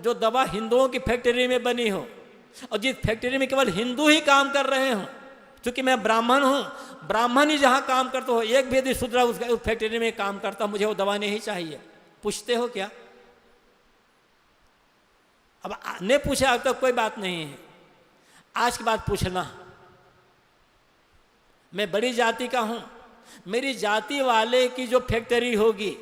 जो दवा हिंदुओं की फैक्ट्री में बनी हो, और जिस फैक्ट्री में केवल हिंदू ही काम कर रहे हों, क्योंकि मैं ब्राह्मण हूँ, ब्राह्मण ही जहाँ काम करते हो, एक भी यदि शूद्र उस फैक्ट्री में काम करता, मुझे वो दवा नहीं चाहिए। पूछते हो क्या? अब नहीं पूछे अब तक कोई बात नहीं है, आज के बाद पूछना। मैं बड़ी जाति का हूँ, मेरी जाति वाले की जो फैक्ट्री होगी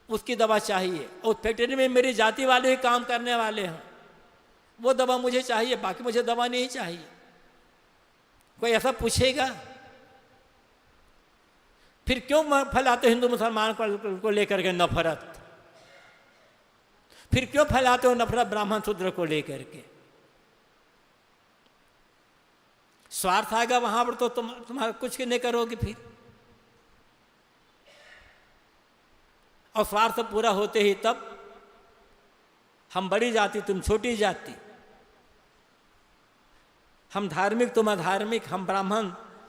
उसकी दवा चाहिए, उस फैक्ट्री में मेरी जाति वाले ही काम करने वाले हैं, वो दवा मुझे चाहिए, बाकी मुझे दवा नहीं चाहिए। कोई ऐसा पूछेगा? फिर क्यों फैलाते हिंदू मुसलमान को लेकर के नफरत? फिर क्यों फैलाते हो नफरत ब्राह्मण शूद्र को लेकर के? स्वार्थ आएगा वहां पर तो तुम्हारा कुछ नहीं करोगे फिर। और स्वार्थ पूरा होते ही तब हम बड़ी जाति तुम छोटी जाति, हम धार्मिक तुम अधार्मिक, हम ब्राह्मण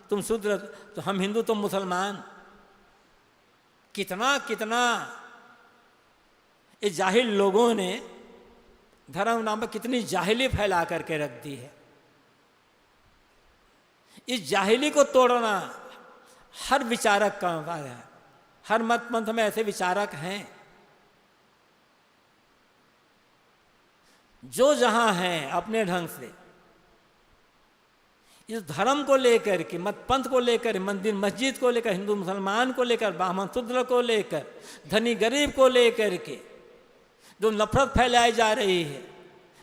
तुम शूद्र, तो हम हिंदू तुम मुसलमान। कितना कितना इस जाहिल लोगों ने धर्म नाम पर कितनी जाहिली फैला करके रख दी है। इस जाहिली को तोड़ना हर विचारक का कार्य है। हर मत पंथ में ऐसे विचारक हैं जो जहां हैं अपने ढंग से इस धर्म को लेकर के, मत पंथ को लेकर, मंदिर मस्जिद को लेकर, हिंदू मुसलमान को लेकर, ब्राह्मण शूद्र को लेकर, धनी गरीब को लेकर के जो नफरत फैलाई जा रही है,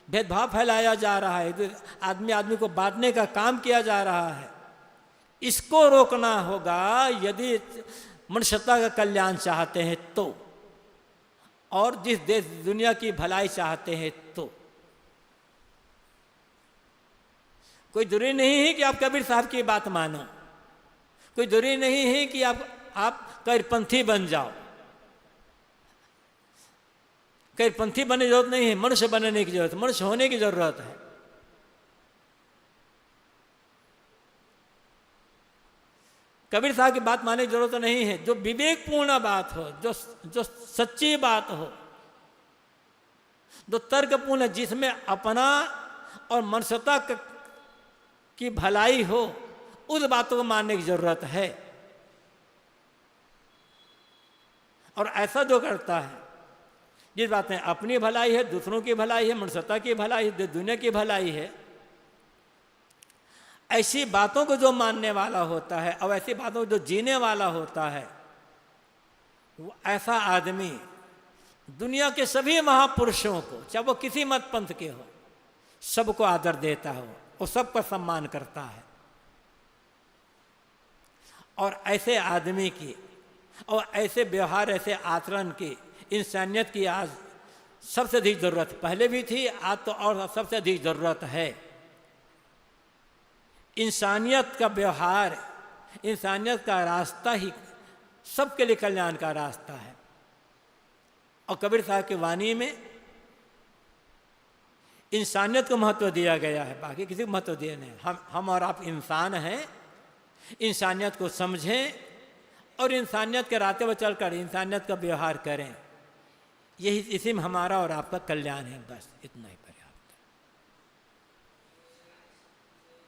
भेदभाव फैलाया जा रहा है, आदमी आदमी को बांटने का काम किया जा रहा है, इसको रोकना होगा यदि मनुष्यता का कल्याण चाहते हैं तो, और जिस देश दुनिया की भलाई चाहते हैं तो। कोई जरूरी नहीं है कि आप कबीर साहब की बात मानो, कोई जरूरी नहीं है कि आप कबीरपंथी बन जाओ। कबीरपंथी बनने की जरूरत नहीं है, मनुष्य बनने की जरूरत, मनुष्य होने की जरूरत है। कबीर साहब की बात मानने की जरूरत नहीं है। जो विवेकपूर्ण बात हो, जो सच्ची बात हो, जो तर्कपूर्ण, जिसमें अपना और मनुष्यता की भलाई हो, उस बातों को मानने की जरूरत है। और ऐसा जो करता है, जिस बात में अपनी भलाई है, दूसरों की भलाई है, मनुष्यता की भलाई है, दुनिया की भलाई है, ऐसी बातों को जो मानने वाला होता है और ऐसी बातों को जो जीने वाला होता है, वो ऐसा आदमी दुनिया के सभी महापुरुषों को, चाहे वो किसी मत पंथ के हो, सबको आदर देता हो और सबका सम्मान करता है। और ऐसे आदमी की और ऐसे व्यवहार, ऐसे आचरण की इंसानियत की आज सबसे अधिक जरूरत, पहले भी थी, आज तो और सबसे अधिक जरूरत है। इंसानियत का व्यवहार, इंसानियत का रास्ता ही सबके लिए कल्याण का रास्ता है। और कबीर साहब की वाणी में इंसानियत को महत्व दिया गया है, बाकी किसी को महत्व दिया नहीं। हम और आप इंसान हैं, इंसानियत को समझें और इंसानियत के रास्ते पर चलकर इंसानियत का व्यवहार करें। यही इसी में हमारा और आपका कल्याण है, बस इतना ही।